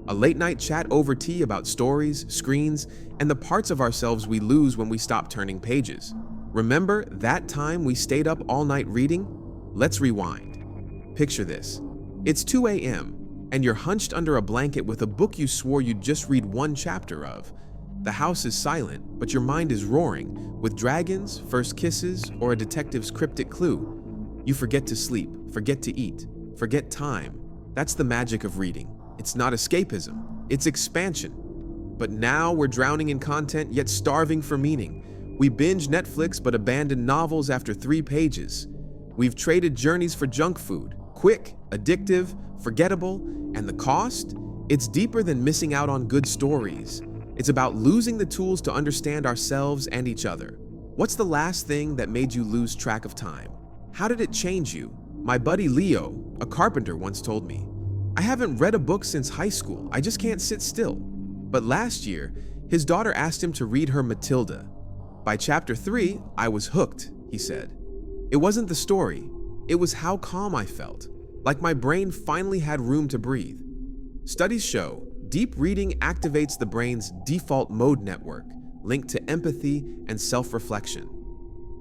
A late-night chat over tea about stories, screens, and the parts of ourselves we lose when we stop turning pages. Remember that time we stayed up all night reading? Let's rewind. Picture this. It's 2 a.m., and you're hunched under a blanket with a book you swore you'd just read one chapter of. The house is silent, but your mind is roaring, with dragons, first kisses, or a detective's cryptic clue. You forget to sleep, forget to eat, forget time. That's the magic of reading. It's not escapism, it's expansion. But now we're drowning in content, yet starving for meaning. We binge Netflix but abandon novels after 3 pages. We've traded journeys for junk food, quick, addictive, forgettable, and the cost? It's deeper than missing out on good stories. It's about losing the tools to understand ourselves and each other. What's the last thing that made you lose track of time? How did it change you? My buddy Leo, a carpenter, once told me, "I haven't read a book since high school. I just can't sit still." But last year, his daughter asked him to read her Matilda. "By chapter 3, I was hooked," he said. It wasn't the story. It was how calm I felt, like my brain finally had room to breathe. Studies show deep reading activates the brain's default mode network, linked to empathy and self-reflection.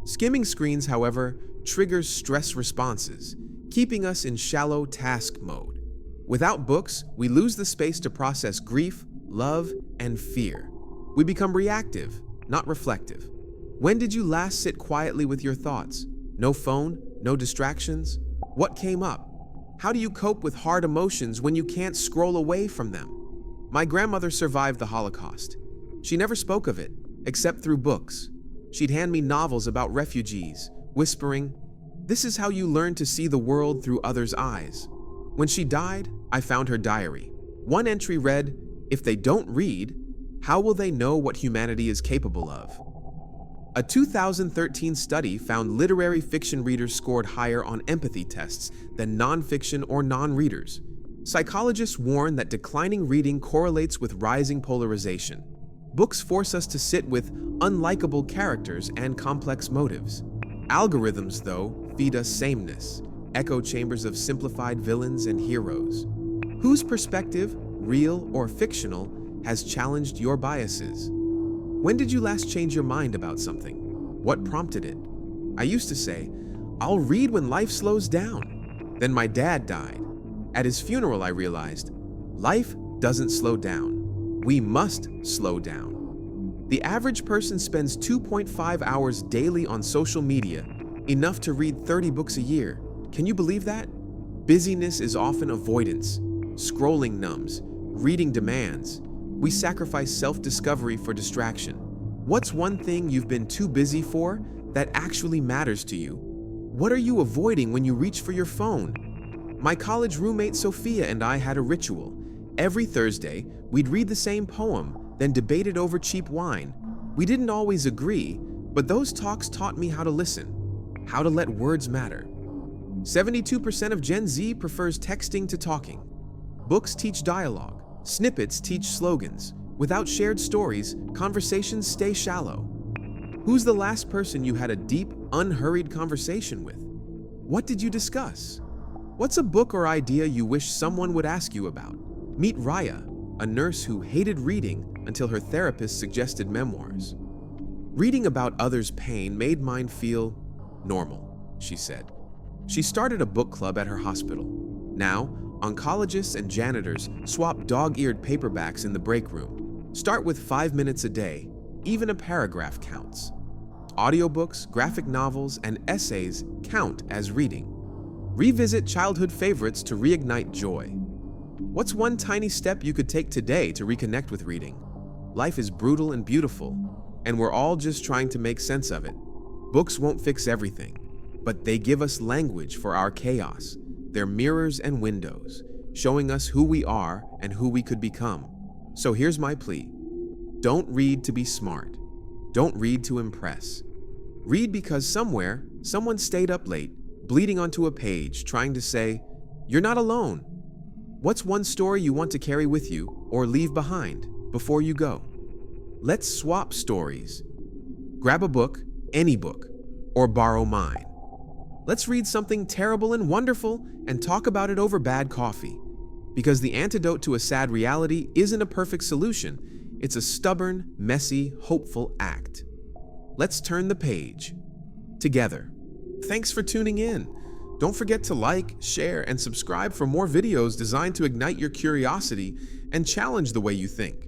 Skimming screens, however, triggers stress responses, keeping us in shallow task mode. Without books, we lose the space to process grief, love, and fear. We become reactive, not reflective. When did you last sit quietly with your thoughts? No phone, no distractions? What came up? How do you cope with hard emotions when you can't scroll away from them? My grandmother survived the Holocaust. She never spoke of it, except through books. She'd hand me novels about refugees, whispering, "This is how you learn to see the world through others' eyes." When she died, I found her diary. One entry read, "If they don't read, how will they know what humanity is capable of?" A 2013 study found literary fiction readers scored higher on empathy tests than nonfiction or non-readers. Psychologists warn that declining reading correlates with rising polarization. Books force us to sit with unlikable characters and complex motives. Algorithms, though, feed us sameness, echo chambers of simplified villains and heroes. Whose perspective, real or fictional, has challenged your biases? When did you last change your mind about something? What prompted it? I used to say, "I'll read when life slows down." Then my dad died. At his funeral, I realized, life doesn't slow down. We must slow down. The average person spends 2.5 hours daily on social media, enough to read 30 books a year. Can you believe that? Busyness is often avoidance. Scrolling numbs. Reading demands. We sacrifice self-discovery for distraction. What's one thing you've been too busy for that actually matters to you? What are you avoiding when you reach for your phone? My college roommate Sophia and I had a ritual. Every Thursday, we'd read the same poem, then debate it over cheap wine. We didn't always agree, but those talks taught me how to listen, how to let words matter. 72% of Gen Z prefers texting to talking. Books teach dialogue. Snippets teach slogans. Without shared stories, conversations stay shallow. Who's the last person you had a deep, unhurried conversation with? What did you discuss? What's a book or idea you wish someone would ask you about? Meet Raya, a nurse who hated reading until her therapist suggested memoirs. "Reading about others' pain made mine feel normal," she said. She started a book club at her hospital. Now, oncologists and janitors swap dog-eared paperbacks in the break room. Start with 5 minutes a day. Even a paragraph counts. Audiobooks, graphic novels, and essays count as reading. Revisit childhood favorites to reignite joy. What's one tiny step you could take today to reconnect with reading? Life is brutal and beautiful, and we're all just trying to make sense of it. Books won't fix everything, but they give us language for our chaos. They're mirrors and windows, showing us who we are and who we could become. So here's my plea. Don't read to be smart. Don't read to impress. Read because somewhere, someone stayed up late, bleeding onto a page, trying to say, "You're not alone." What's one story you want to carry with you or leave behind before you go? Let's swap stories. Grab a book, any book, or borrow mine. Let's read something terrible and wonderful and talk about it over bad coffee. Because the antidote to a sad reality isn't a perfect solution, it's a stubborn, messy, hopeful act. Let's turn the page together. Thanks for tuning in. Don't forget to like, share, and subscribe for more videos designed to ignite your curiosity and challenge the way you think.